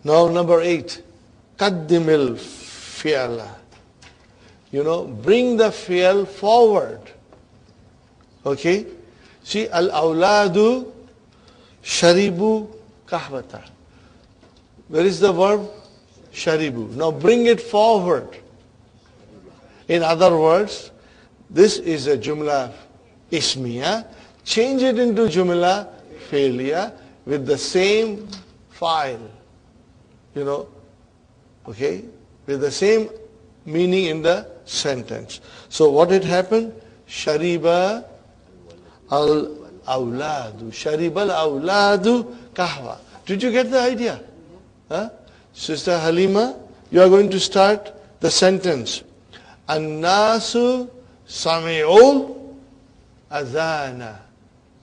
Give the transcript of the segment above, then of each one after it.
Now number 8. Qaddimil fi'ala. Bring the fi'al forward. Okay? See, al-awladu sharibu kahwata. Where is the verb? Sharibu. Now bring it forward. In other words, this is a jumla ismiya. Change it into jumla fi'liya with the same file. Okay? With the same meaning in the sentence. So what had happened? Shariba al-awladu. Shariba al-awladu kahwa. Did you get the idea? Huh? Sister Halima, you are going to start the sentence. An-nasu sami'ul adhana.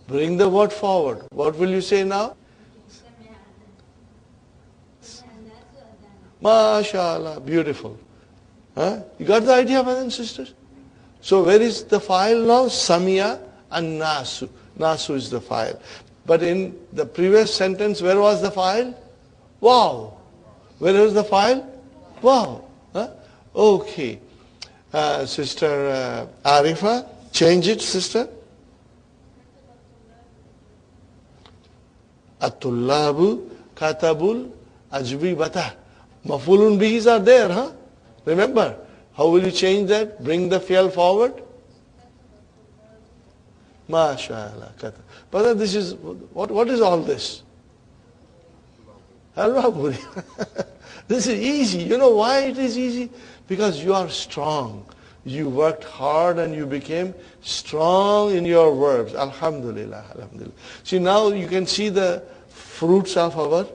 Bring the word forward. What will you say now? MashaAllah, beautiful. Huh? You got the idea, brothers and sisters? So where is the file now? Samia and Nasu. Nasu is the file. But in the previous sentence, where was the file? Wow. Where was the file? Wow. Huh? Okay. Sister Arifa, change it, sister. At-tullabu katabul ajwibata. Mafulun bihis are there, huh? Remember, how will you change that? Bring the fi'al forward. MashaAllah. Brother, this is, what is all this? Halwa puri. This is easy. You know why it is easy? Because you are strong. You worked hard and you became strong in your verbs. Alhamdulillah. Alhamdulillah. See, now you can see the fruits of our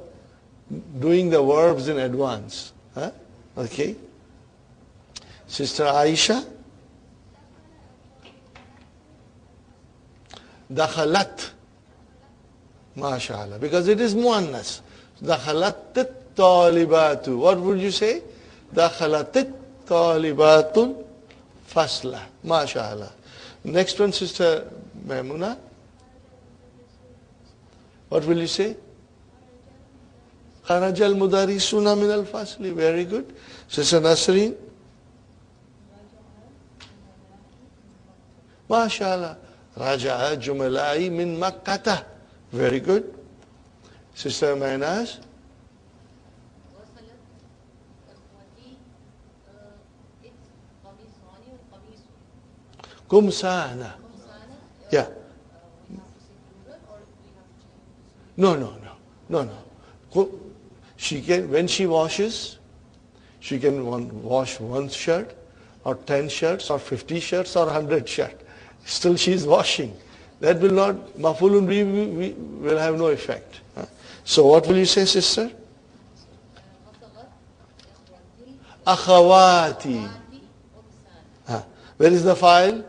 doing the verbs in advance. Huh? Okay. Sister Aisha. Dakhalat. MashaAllah. Because it is muannas. Dakhalat talibatu. What would you say? Dakhalat talibatul fasla. MashaAllah. Next one, Sister Maimuna. What will you say? Kharajal mudarisuna min al-fasli. Very good. Sister Nasreen. MashaAllah. Raja'a jumalai min makkata. Very good. Sister Mainaz. Kumsana. Yeah. No. She can, when she washes, she can wash one shirt, or 10 shirts, or 50 shirts, or 100 shirts. Still she is washing. That will not, mafulun bihi will have no effect. So what will you say, sister? Akhawati. Where is the file?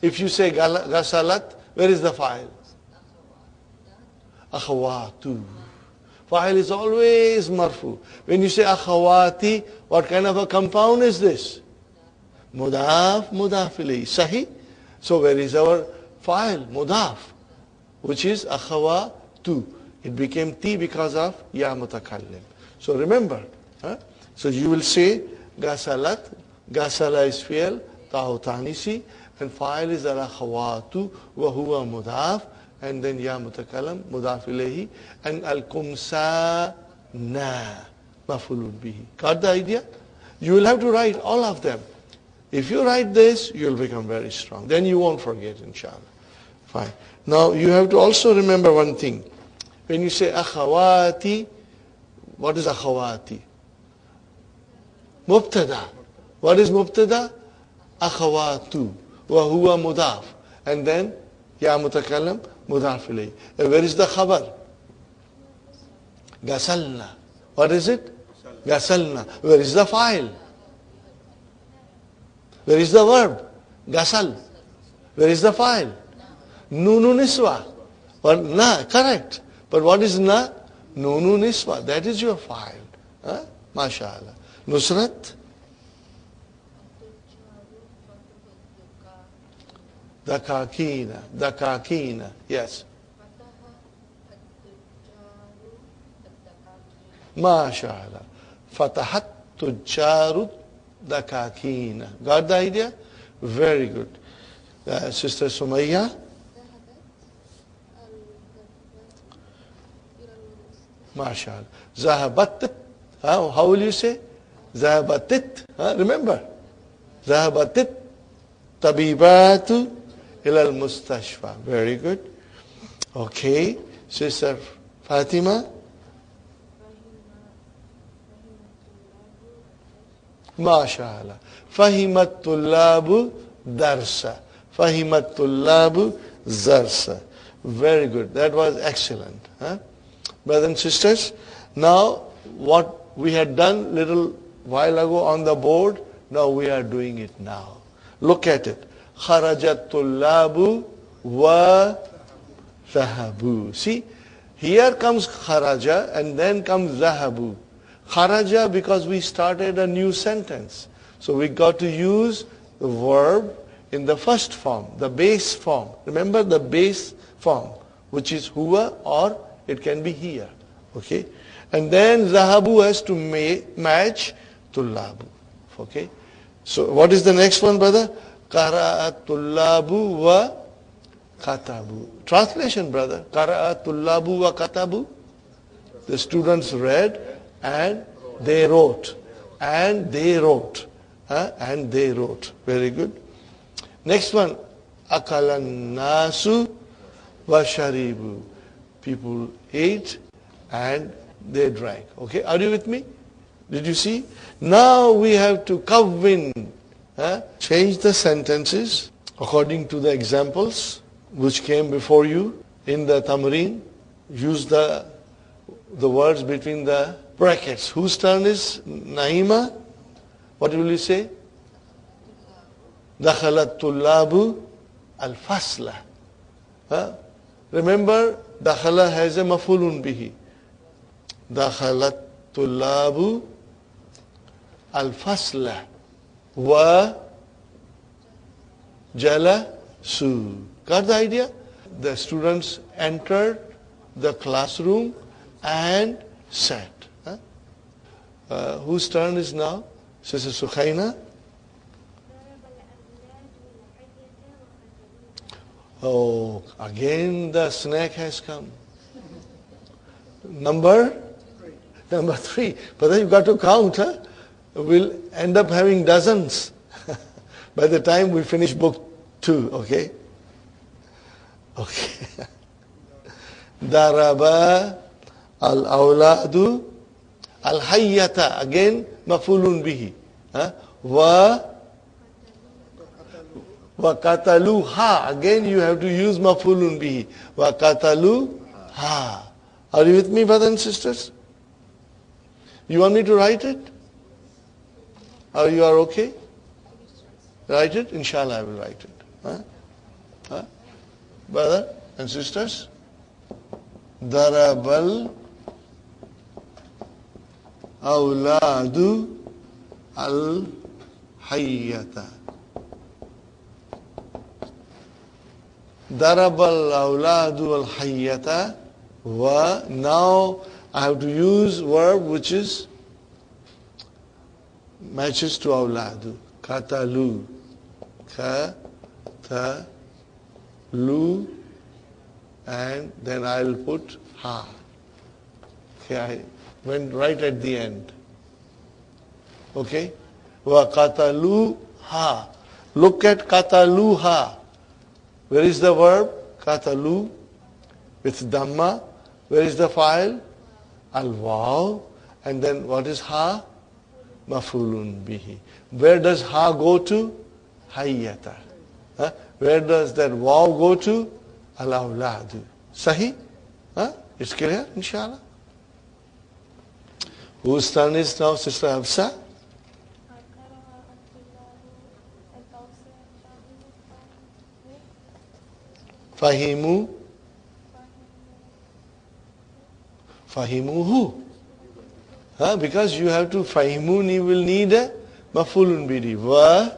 If you say gasalat, where is the file? Akhawatu. File is always marfu. When you say akhawati, what kind of a compound is this? Mudaf, mudaf ilayhi. Sahi? So where is our file? Mudaf, which is akhawatu. It became ti because of ya mutakallim. So remember. So you will say gasalat. Gasala is fi'l, ta'u tanisi. And file is al-akhawatu wa huwa mudaf. And then ya mutakallam, mudaf ilayhi. And al-kumsa na mafulun bihi. Got the idea? You will have to write all of them. If you write this, you will become very strong. Then you won't forget, inshallah. Fine. Now you have to also remember one thing. When you say akhawati, what is akhawati? Mubtada. What is mubtada? Akhawatu. Wa huwa mudaf. And then ya mutakallam, mudaf ilayhi. And where is the khabar? Gasalna. What is it? Gasalna. Where is the file? Where is the verb? Gasal. Where is the file? Nunu niswa. But na, correct. But what is na? Nunu niswa. That is your file. MashaAllah. Nusrat. Dakakina. Yes. MashaAllah. Fatahat tujjaru dakakina. Got the idea? Very good. Sister Sumayya? MashaAllah. Zahabat. How will you say? Zahabatit. Remember? Zahabatit tabibatu ilal mustashfa. Very good. Okay. Sister Fatima? MashaAllah. Fahimat tullabu darsa. Fahimat tullabu zarsa. Very good. That was excellent. Brothers and sisters, now what we had done little while ago on the board, now we are doing it now. Look at it. Kharajat tullabu wa zahabu. See, here comes kharaja and then comes zahabu. Kharaja because we started a new sentence. So we got to use the verb in the first form, the base form. Remember the base form, which is huwa or it can be here. Okay? And then zahabu has to match tullabu. Okay? So what is the next one, brother? Qara'at tullabu wa katabu. Translation, brother. Qara'at tullabu wa katabu. The students read and they wrote. And they wrote. And they wrote. Very good. Next one. Akalan nasu wa sharibu. People ate and they drank. Okay, are you with me? Did you see? Now we have to kawwin. Change the sentences according to the examples which came before you in the tamreen. Use the words between the brackets. Whose turn is? Naima? What will you say? Dakhalat tullabu al-fasla. Remember, dakhala has a mafulun bihi. Dakhalat tullabu al-fasla wa jalasu. Got the idea? The students entered the classroom and sat. Whose turn is now? Sister Sukhaina? Oh, again the snack has come. Number 3. But then you've got to count. We'll end up having dozens by the time we finish book 2. Okay? Okay. Daraba al-awladu al-hayyata. Again, mafulun bihi. Wa kataluha. Again, you have to use mafulun bihi. Wa kataluha. Are you with me, brothers and sisters? You want me to write it? Or you are okay? Write it? Inshallah, I will write it. Brother and sisters? Darabal awladu al-hayyata. Darabal awladu al-hayyata. Wa. Now I have to use verb which is matches to awladu. Katalu. Katalu. And then I'll put ha. Okay, I went right at the end. Okay? Wa katalu ha. Look at katalu ha. Where is the verb? Katalu. With dhamma. Where is the file? Al-waw. And then what is ha? Mafulun bihi. Where does ha go to? Hayyata. Where does that waw go to? Al-awladu. Sahi? It's clear, inshallah? Whose turn is now, Sister Hafsa? Fahimu. Fahimuhu. Because you have to fahimun, you will need a mafulun bihi. Wa.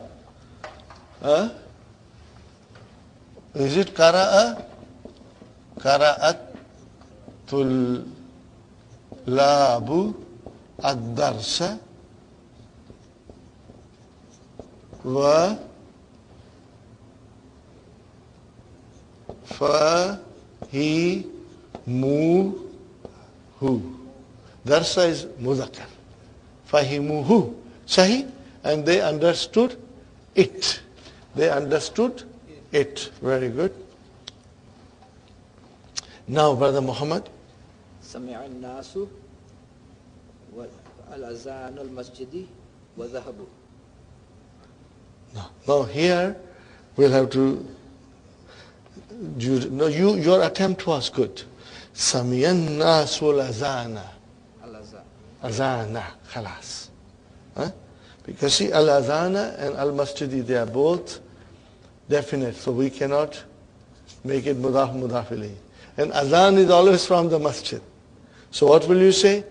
Is it kara'a? Kara'at tullabu ad-darsa wa fahimuhu. Darsa is mudhakkar. Fahimuhu. Sahi? And they understood it. They understood it. Very good. Now, Brother Muhammad. سمع الناس والأذان المسجد وذهبوا. Now here we'll have to. No, your attempt was good. سمع الناس والأذان. Azana, khalas. Huh? Because see, al-azana and al-masjidi, they are both definite, so we cannot make it mudaf ilayhi. And azan is always from the masjid. So what will you say?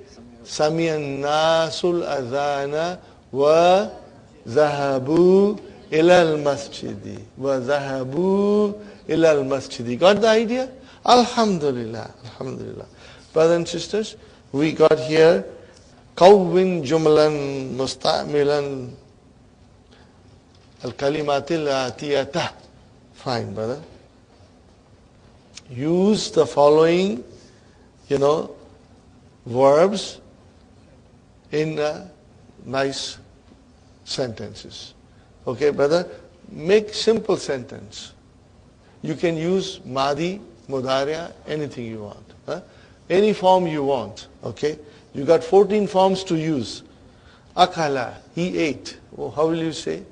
Sami'an nasul azana wa zahabu ila al-masjidi. Wa zahabu ila al-masjidi. Got the idea? Alhamdulillah. Alhamdulillah. Brothers and sisters, we got here كون جملا مستعملا الكلمات الآتية. Fine, brother. Use the following, verbs in nice sentences. Okay, brother? Make simple sentence. You can use Madi, Mudariya, anything you want. Huh? Any form you want. Okay? You got 14 forms to use. Akala, he ate. Oh, how will you say?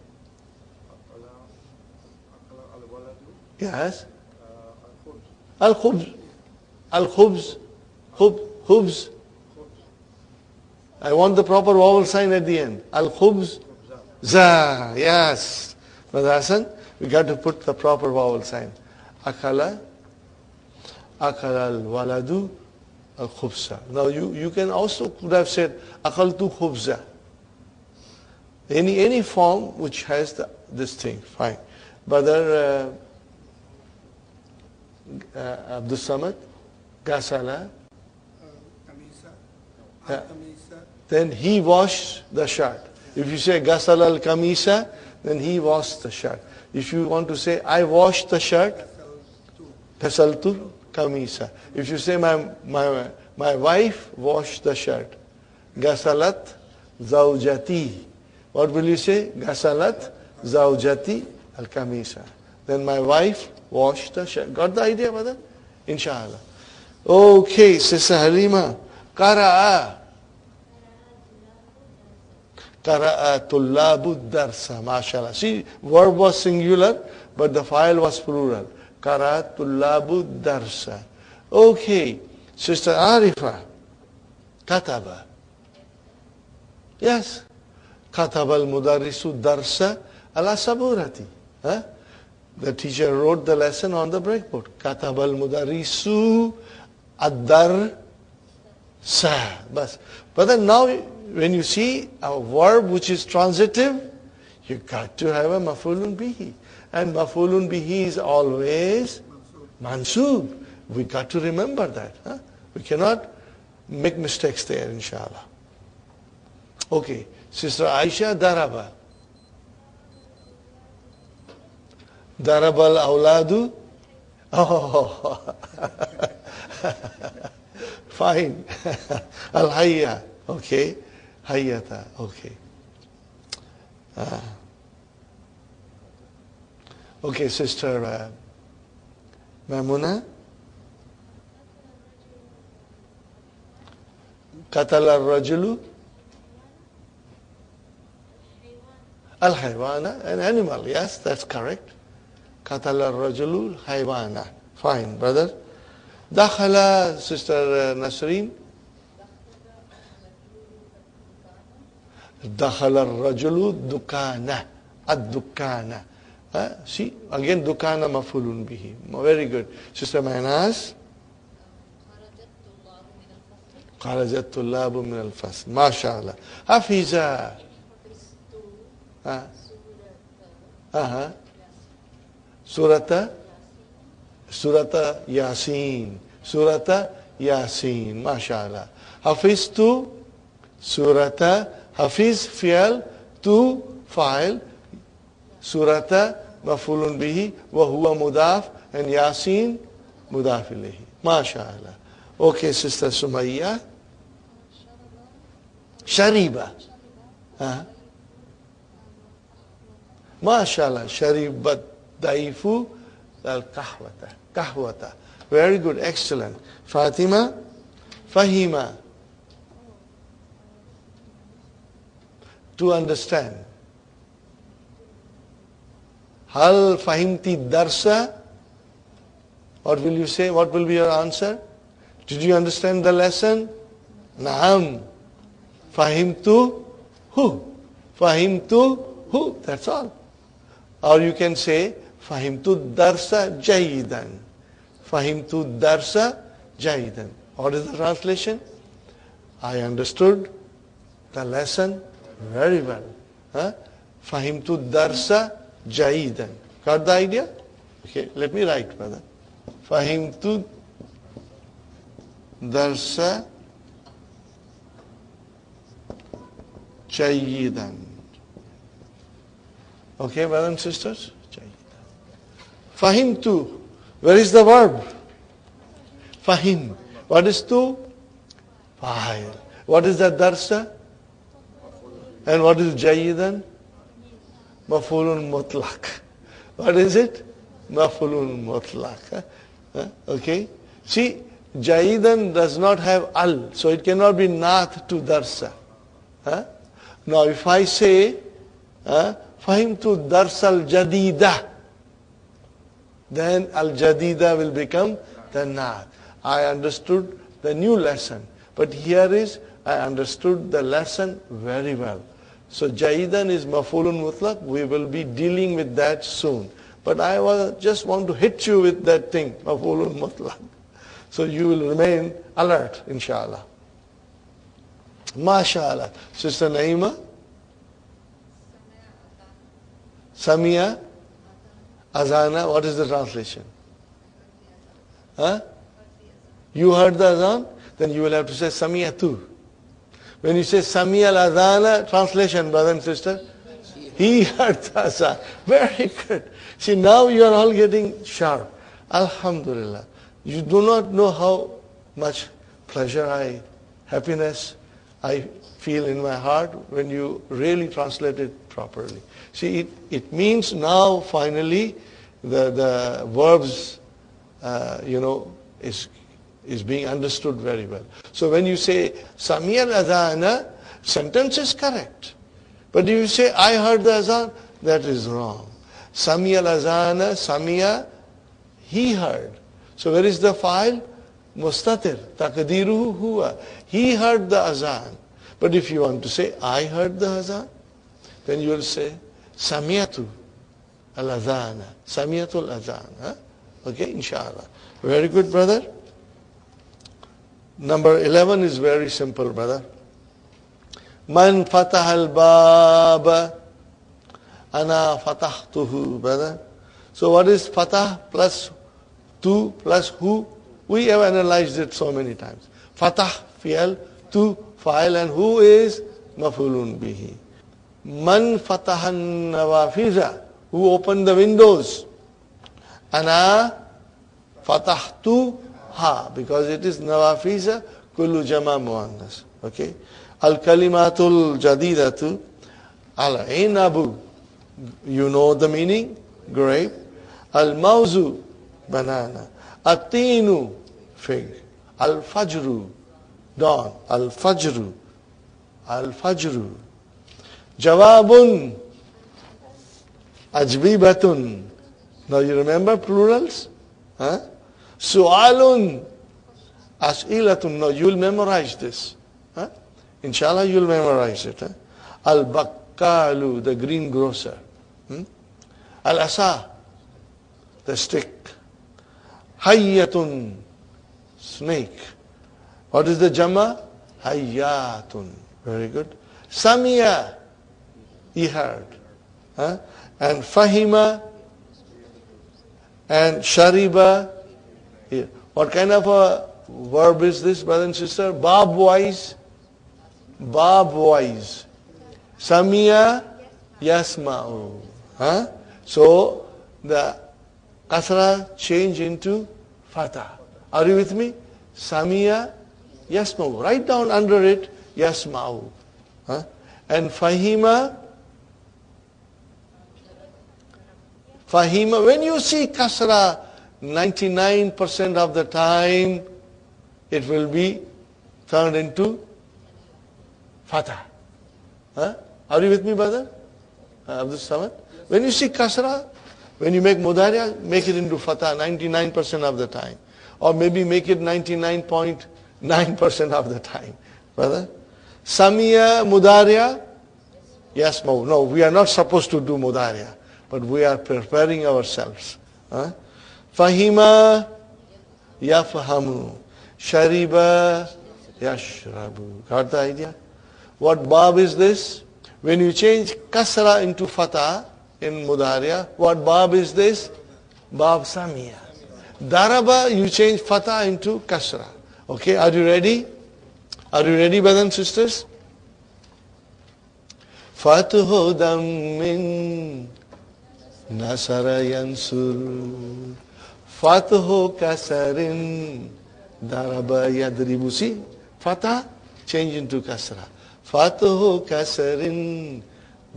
Yes. Al-khubz. Al-khubz. Khubz. I want the proper vowel sign at the end. Al-khubz. Za. Yes. Brother Hassan, we got to put the proper vowel sign. Akala. Akala al-waladu. Al-khubza. Now you can also could have said akaltu khubza. Any form which has this thing. Fine. Brother Abdul Samad, Gasala. Then he washed the shirt. If you say Gasala al-kamisa, then he washed the shirt. If you want to say I washed the shirt, Ghasaltu kamisa. If you say my wife washed the shirt, Ghasalat zawjati. What will you say? Ghasalat zawjati al-kamisa. Then my wife washed the shirt. Got the idea, brother? Inshallah. Okay, Sister Halima. Qara'a. Qara'a tullabu darsa. MashaAllah. See, verb was singular, but the file was plural. Qara'a tullabu darsa. Okay, Sister Arifa. Kataba. Yes. Kataba al-mudarrisu darsa ala saburati. Huh? The teacher wrote the lesson on the breakboard. Kataba al-mudarrisu ad-darsa. Bas. But then now, when you see a verb which is transitive, you got to have a maf'ulun bihi. And maf'ulun bihi is always mansub. We got to remember that. Huh? We cannot make mistakes there, inshallah. Okay. Sister Aisha, daraba. Darabal awladu. Oh, fine. Al-hayya. Okay. Hayyata. Okay. Okay, Sister Maimuna. Qatala ar-rajulu. Al-haywana, an animal. Yes, that's correct. Qatala ar-rajulu al-haywana. Fine, brother. Dakhala, Sister Nasreen. Dakhala ar-rajulu dukana. Ad-dukana. See, again, dukana mafulun bihi. Very good. Sister Maynaz. Kharajat tullabu min al-fasl. MashaAllah. Hafiza. Surata Yasin. Surata Yasin. MashaAllah. Hafiztu Surata, Hafiz fi'al, tu fa'il, Surata maf'ulun bihi, wa huwa mudaf, and Yasin mudaf ilayhi. MashaAllah. Okay, Sister Sumayya. Shariba. MashaAllah. Sharibat daifu al-kahwata. Kahwata. Very good, excellent. Fatima. Fahima. To understand. Hal fahimti darsa? What will you say? What will be your answer? Did you understand the lesson? Naam. Fahimtu hu. Fahimtu hu. That's all. Or you can say, Fahimtu darsa jayidan. Fahimtu darsa jayidan. What is the translation? I understood the lesson very well. Fahimtu darsa jayidan. Got the idea? Okay, let me write, brother. Fahimtu darsa jayidan. Okay, brothers and sisters? Fahimtu. Where is the verb? Fahim. What is tu? Fa'il. What is the darsa? And what is jayidan? Maf'ulun mutlaq. What is it? Maf'ulun mutlaq. Okay? See, jayidan does not have al, so it cannot be nath to darsa. Now if I say, Fahimtu darsal jadida, then al-jadida will become the nath. I understood the new lesson. But here is, I understood the lesson very well. So Jaidan is maf'ulun mutlaq. We will be dealing with that soon. But I just want to hit you with that thing, maf'ulun mutlaq. So you will remain alert, inshallah. MashaAllah. Sister Naima? Samia? Azana? What is the translation? You heard the azan? Then you will have to say Samia too. When you say Samia al-Adhana, translation, brother and sister, he heard the azan. Very good. See, now you are all getting sharp. Alhamdulillah. You do not know how much pleasure, happiness I feel in my heart when you really translate it properly. See, it means now finally the verbs, is being understood very well. So when you say Samiya al-Adhana, sentence is correct. But if you say I heard the azan, that is wrong. Samiya al-Adhana, Samiya, he heard. So where is the file? Mustatir, taqdiruhu huwa. He heard the azan. But if you want to say I heard the azan, then you will say Samiyatu al-Adhana, Samiyatul Adhan. Okay, inshallah. Very good, brother. Number 11 is very simple, brother. Man fatah al-baba, ana fatahtuhu, brother. So what is fatah plus tu plus hu? We have analyzed it so many times. Fatah, fi'al, tu, fa'il, and hu is maf'ulun bihi. Man fatahan nawafiza, who opened the windows. Ana fatahtu ha, because it is nawafiza kullu jama muannas. Okay. Al kalimatul jadidatu al inabu, you know the meaning, grape. Al mawzu, banana. Atinu, fig. Al fajru, dawn. Al fajru, al fajru. Jawabun, ajbibatun. Now you remember plurals? Su'alun, as'ilatun. Now you will memorize this. Inshallah you will memorize it. Al-Bakkalu, the greengrocer. Al-Asa, the stick. Hayyatun, snake. What is the Jama? Hayyatun. Very good. Samiya, he heard. And Fahima, and Shariba. What kind of a verb is this, brother and sister? Bab wise. Bab wise. Samiya yasma'u. Huh? So the kasra change into fatah. Are you with me? Samiya yasma'u. Write down under it yasma'u. Huh? And fahima. Fahima. When you see kasra, 99% of the time it will be turned into fatah. Huh? Are you with me, brother? Abdul Samad? When you see kasra, when you make mudariya, make it into fatah 99% of the time. Or maybe make it 99.9% of the time. Brother? Samiya mudariya? Yes, no, we are not supposed to do mudariya. But we are preparing ourselves. Huh? Fahima yafhamu. Shariba yashrabu. Got the idea? What bab is this? When you change kasra into fatah in mudariya, what bab is this? Bab samiya. Daraba, you change fatah into kasra. Okay, are you ready? Are you ready, brothers and sisters? Fatuhu dammin nasara yansur. Fatuhu kasarin daraba yadribu. See, fatah change into kasra. Fatuhu kasarin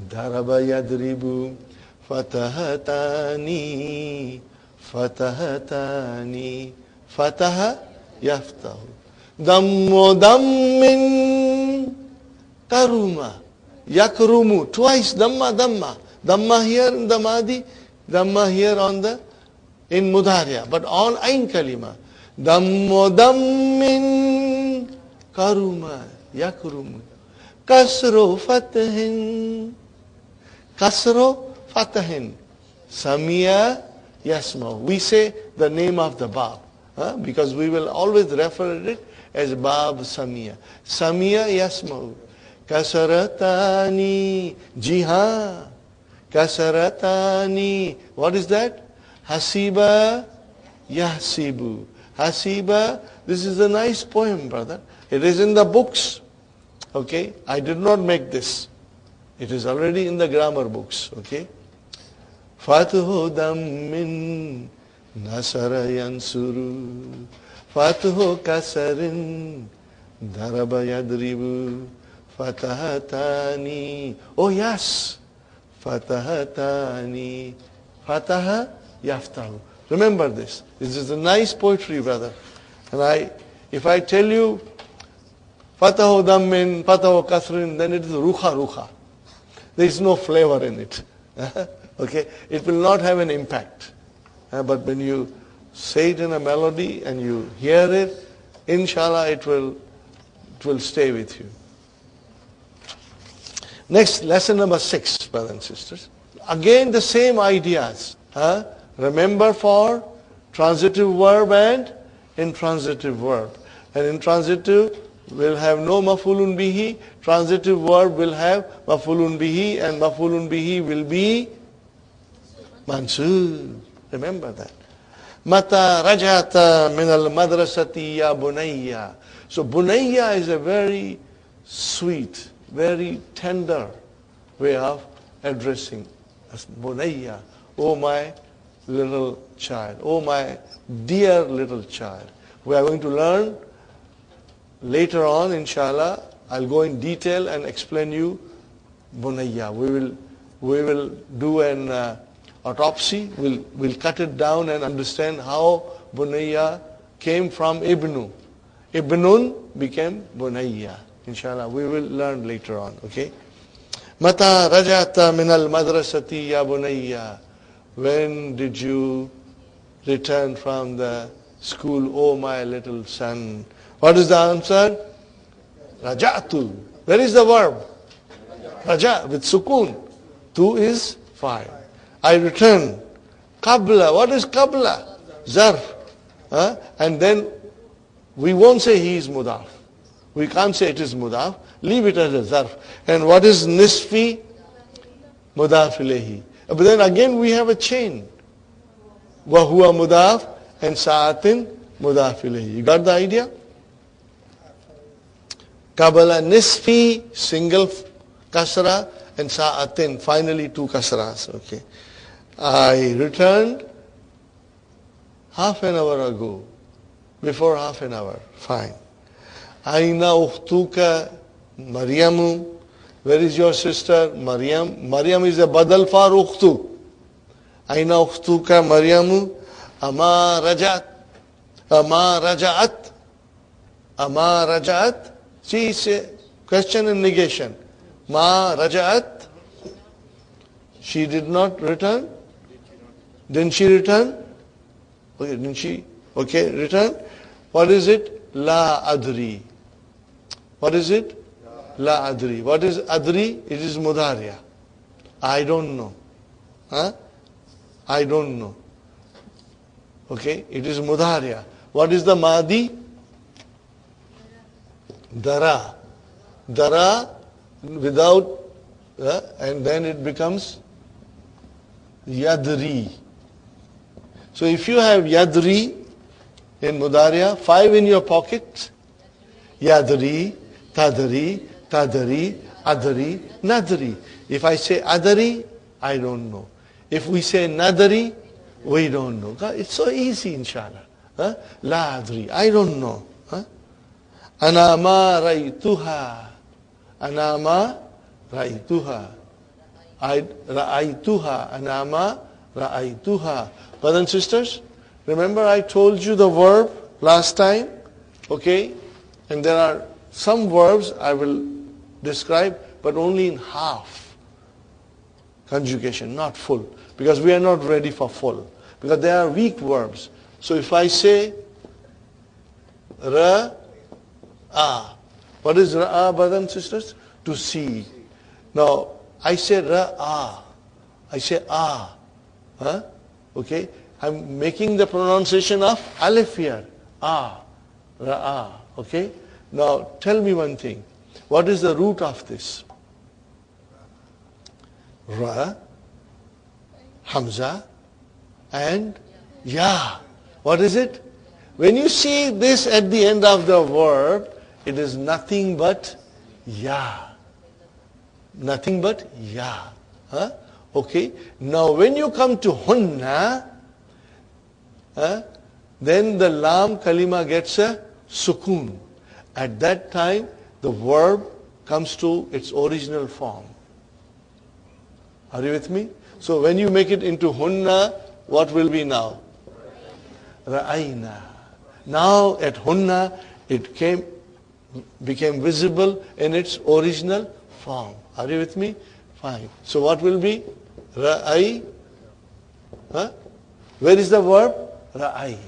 daraba yadribu. Fatahatani fatahatani fataha yaftahu. Dammo dammin karuma yakrumu. Twice damma damma. Damma here in the madi, damma here on the in mudariya, but on ain kalima. Dammo dammin karuma yakrumu. Kasro fatahin. Kasro fatahin. Samiya yasma. We say the name of the bab. Because we will always refer to it as bab samiya. Samiya yasma. Kasaratani jiha. Kasaratani. What is that? Hasiba yahsibu. Hasiba. This is a nice poem, brother. It is in the books. Okay. I did not make this. It is already in the grammar books. Okay. Fatuhu dammin nasara yansuru. Fatuhu kasarin daraba yadribu. Fatahatani. Oh yes. Fatahatani. Fataha yaftahu. Remember this. This is a nice poetry, brother. And if I tell you Fatahu dammin, Fatahu kasrin, then it is ruha ruha. There is no flavor in it. Okay? It will not have an impact. But when you say it in a melody and you hear it, inshallah it will stay with you. Next, lesson number 6, brothers and sisters. Again the same ideas. Remember, for transitive verb and intransitive verb. And intransitive will have no maf'ulun bihi. Transitive verb will have maf'ulun bihi, and maf'ulun bihi will be mansub. Remember that. Mata rajata min al madrasati ya bunayya. So bunayya is a very sweet, very tender way of addressing us. Bunayya, oh my little child, oh my dear little child. We are going to learn later on, inshallah. I'll go in detail and explain you bunayya. We will do an autopsy. We'll cut it down and understand how bunayya came from ibnu. Ibnun became bunayya. Inshallah, we will learn later on. Okay. Mata rajata min al madrasati ya bunayya. When did you return from the school, oh my little son? What is the answer? Raja'tu. Where is the verb? Raja with sukun. Tu is fa'il. I return. Qabla. What is qabla? Zarf. And then we won't say he is mudaf. We can't say it is mudaf. Leave it as a zarf. And what is nisfi? Mudaf ilayhi. But then again we have a chain. Wa huwa mudaf and sa'atin mudaf ilayhi. You got the idea? Qabala nisfi, single kasra, and sa'atin, finally 2 kasras. Okay. I returned half an hour ago, before half an hour. Fine. Aina ukhtuka Maryamu. Where is your sister? Maryam. Maryam is a badal for ukhtu. Aina ukhtuka Maryamu. Ama rajat. Ama rajat. Ama rajat. See, it's a question and negation. Ma rajat. She did not return. Didn't she return? Okay, didn't she? Okay, return. What is it? La adri. What is it? La adri. What is adri? It is mudariya. I don't know. Huh? I don't know. Okay, it is mudariya. What is the madi? Dara. Dara without, and then it becomes yadri. So if you have yadri in mudariya, 5 in your pocket, yadri, tadri, tadri, adri, nadri. If I say adari, I don't know. If we say nadari, we don't know. It's so easy, inshallah. La adri, I don't know. Ana ma ra'aytuha. Ana ma ra'aytuha. I ra'aytuha. Ana ma ra'aytuha. Brothers and sisters, remember I told you the verb last time? Okay? And there are some verbs I will describe, but only in half conjugation, not full. Because we are not ready for full. Because they are weak verbs. So if I say ra'a, what is ra'a, brothers and sisters? To see. Now, I say ra'a. I say ah. Okay? I'm making the pronunciation of alif here. Ah. Ra'a. Okay? Now, tell me one thing. What is the root of this? Ra, Hamza, and Ya. What is it? When you see this at the end of the verb, it is nothing but Ya. Nothing but Ya. Okay? Now, when you come to Hunna, then the lam kalima gets a sukun. At that time, the verb comes to its original form. Are you with me? So when you make it into hunna, what will be now? Ra'ayna. Now at hunna, it became visible in its original form. Are you with me? Fine. So what will be? Ra'ay. Where is the verb? Ra'ay.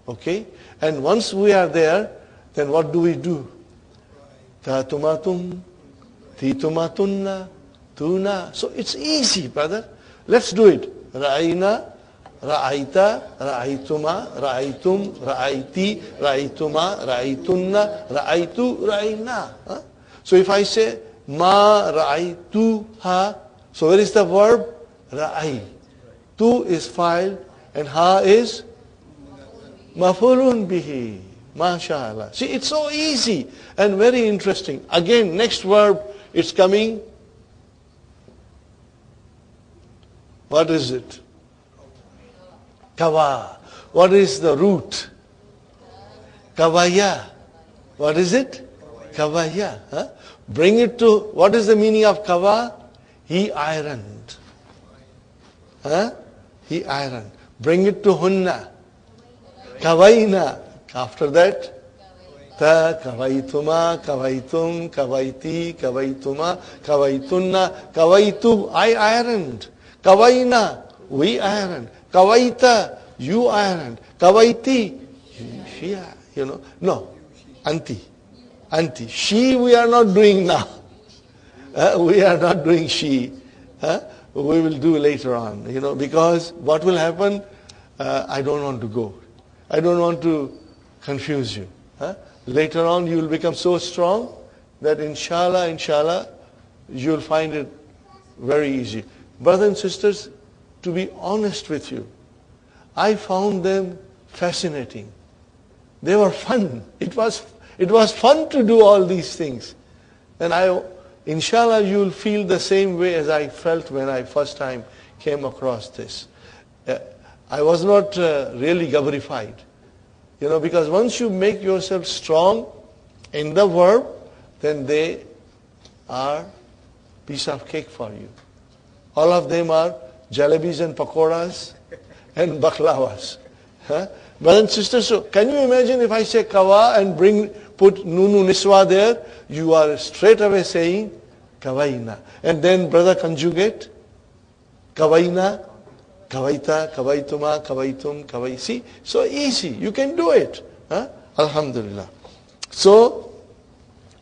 Okay? And once we are there, then what do we do? Ta-tumatum, ti-tumatunna, tuna. So it's easy, brother. Let's do it. Ra'ayna, ra'ayta, ra'aytuma, ra'aytum, ra'ayti, ra'aytuma, ra'aytunna, ra'aytu, ra'ayna. So if I say ma ra'aytuha, so where is the verb? Ra'ay. Tu is fa'il and ha is maf'ulun bihi. MashaAllah. See, it's so easy and very interesting. Again, next verb, it's coming. What is it? Kawa. What is the root? Kawaya. What is it? Kawaya. Bring it to, what is the meaning of kawa? He ironed. He ironed. Bring it to hunna. Kawaina. After that, ta, kawaituma, kawaitum, kawaiti, kawaituma, kawaitunna, kawaitu, I ironed. Kawaina, we ironed. Kawaita, you ironed. Kawaiti, she, No, auntie. Auntie. She we are not doing now. We are not doing she. We will do later on, because what will happen, I don't want to go. I don't want to confuse you. Later on you will become so strong that inshallah, you will find it very easy. Brothers and sisters, to be honest with you, I found them fascinating They were fun. It was fun to do all these things. And inshallah, you will feel the same way as I felt when I first time came across this. I was not really gabrified. Because once you make yourself strong in the verb, then they are piece of cake for you. All of them are jalebis and pakoras and baklawas. Brothers and sisters, so can you imagine if I say kawa and put nunu niswa there, you are straight away saying kawaina. And then brother conjugate, kawaina, kawaita, kawaituma, kawaitum, kawaisi. So easy, you can do it. Alhamdulillah. So,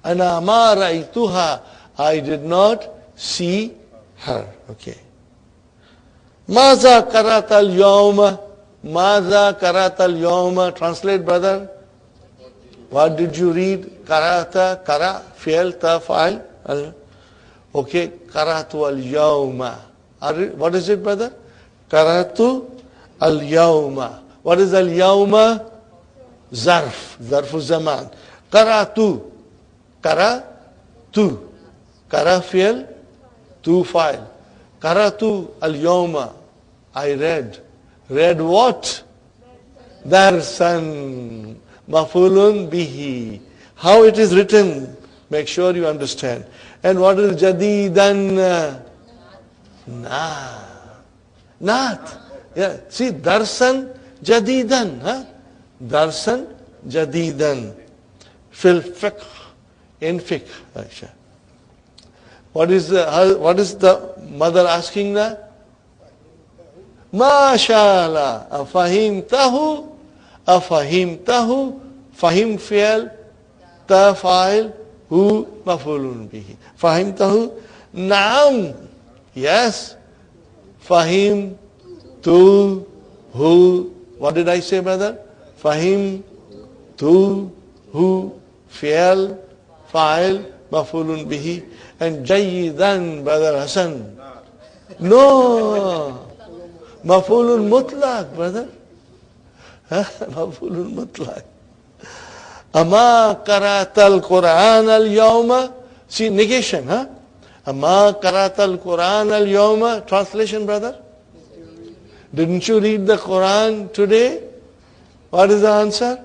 ana ma ra'ituha, I did not see her. Okay. Maza karata al-yawma, maza karata al-yawma. Translate, brother. What did you read? Karata, kara, fi'al, ta, fa'al. Okay, karatu al-yawma. What is it, brother? Karatu al-yawma. What is al-yawma? Zarf, zarfu zaman. Karatu, kara, tu. Kara fi'al, tu fa'al. Karatu al-yawma. I read. Read what? Darsan. Mafulun bihi. How it is written, make sure you understand. And what is jadidan? Not. Yeah. See, darsan jadidan. Darsan jadidan. Fil fiqh. In fiqh. What is the mother asking now? MashaAllah. Afahimtahu. Afahimtahu. Fahim fi'al. Ta fa'il. Hu mafulun bihi. Fahimtahu. Naam. Yes. Fahim. Tu. Hu. What did I say, brother? Fahim. Tu. Hu. Fi'al. Fa'il. Mafulun bihi. And Jayyidan, brother Hassan. No. Mafulun mutlaq, brother. Mafulun mutlaq. Ama karatal Quran al-yawma. See, negation, Ama karatal Quran al-yawma. Translation, brother. Didn't you read the Quran today? What is the answer?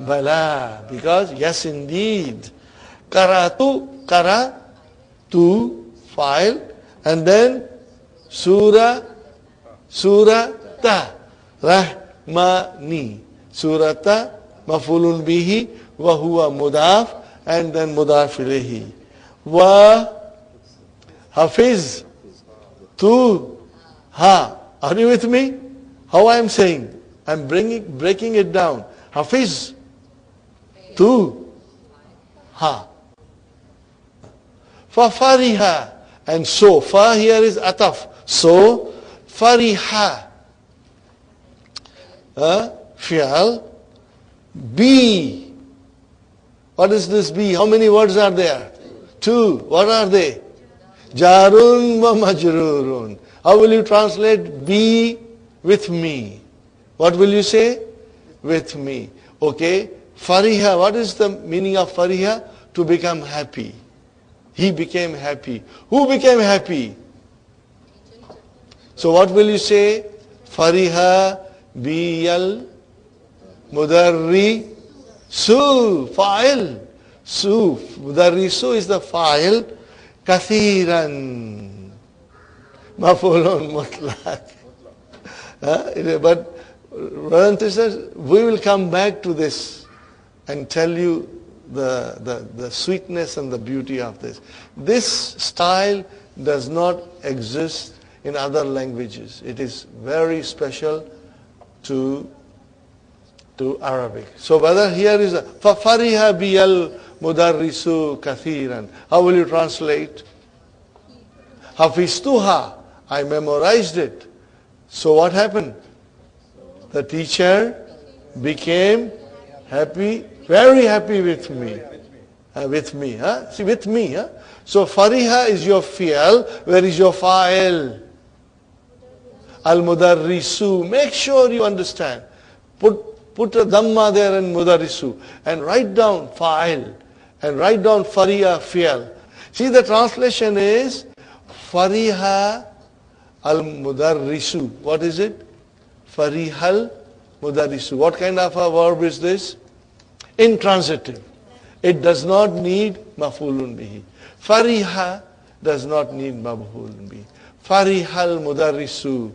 Bala. Because, yes, indeed. Karatu, kara, tu, file, and then surah, ta, rahmani. Surata, mafulun bihi, wa huwa mudaf, and then mudaf ilayhi. Wa hafiz, tu, ha. Are you with me? How I am saying? I am breaking it down. Hafiz, tu, ha. Fariha, and so, fa here is ataf. So, fariha. Fi'al. Bi. What is this bi? How many words are there? 2. What are they? Jarun wa majrurun. How will you translate be with me? What will you say? With me. Okay. Fariha. What is the meaning of fariha? To become happy. He became happy. Who became happy? So what will you say? Fariha biyal mudarri su fa'il. Su. Mudarrisu is the fa'il. Kathiran. Mafulun mutlaq. But brothers and sisters, we will come back to this and tell you the sweetness and the beauty of this. This style does not exist in other languages. It is very special to Arabic. So brother, here is a فَفَرِهَ بِيَ الْمُدَرِّسُ كَثِيرًا. How will you translate? حَفِظْتُهَا. I memorized it. So what happened? The teacher became happy, very happy with me. See, with me. So fariha is your fi'al. Where is your fa'il? Al-mudarrisu. Make sure you understand. Put put a dhamma there in mudarrisu and write down fa'il and write down fariha fi'al. See, the translation is fariha al-mudarrisu. What is it? Farihal mudarrisu. What kind of a verb is this? Intransitive. It does not need maf'ulun bihi. Fariha does not need maf'ulun bihi. Farihal mudarrisu.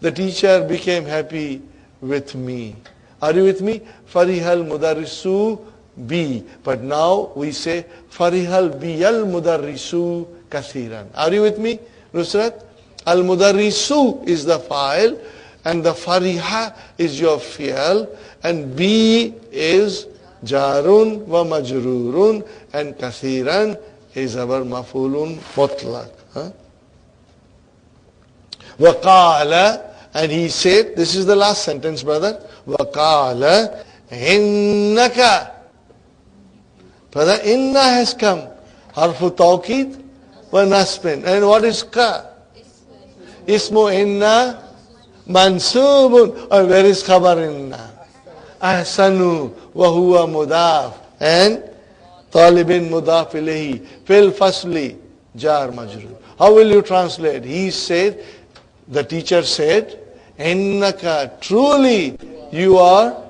The teacher became happy with me. Are you with me? Farihal mudarrisu bi. But now we say Farihal biyal mudarrisu kathiran. Are you with me, Nusrat? Al mudarrisu is the fa'il and the fariha is your fi'al and bi is jarun wa majrurun and kathiran is our maf'ulun mutlaq. Waqala, and he said, this is the last sentence, brother. Waqala innaka. Brother, inna has come. Harfu tawqid wa nasbin. And what is ka? Ismu inna mansubun. Or where is khabar inna? Ahsanu wa huwa mudaf. And talibin mudaf ilayhi. Fil fasli jar majrur. How will you translate? He said, the teacher said, innaka, truly you are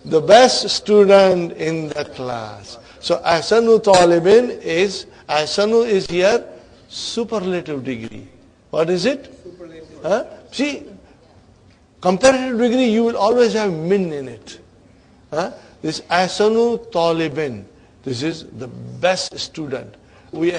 the best student in the class. So ahsanu talibin is, ahsanu is here superlative degree. What is it? Superlative. See, comparative degree, you will always have min in it. This ahsanu talibin, this is the best student. We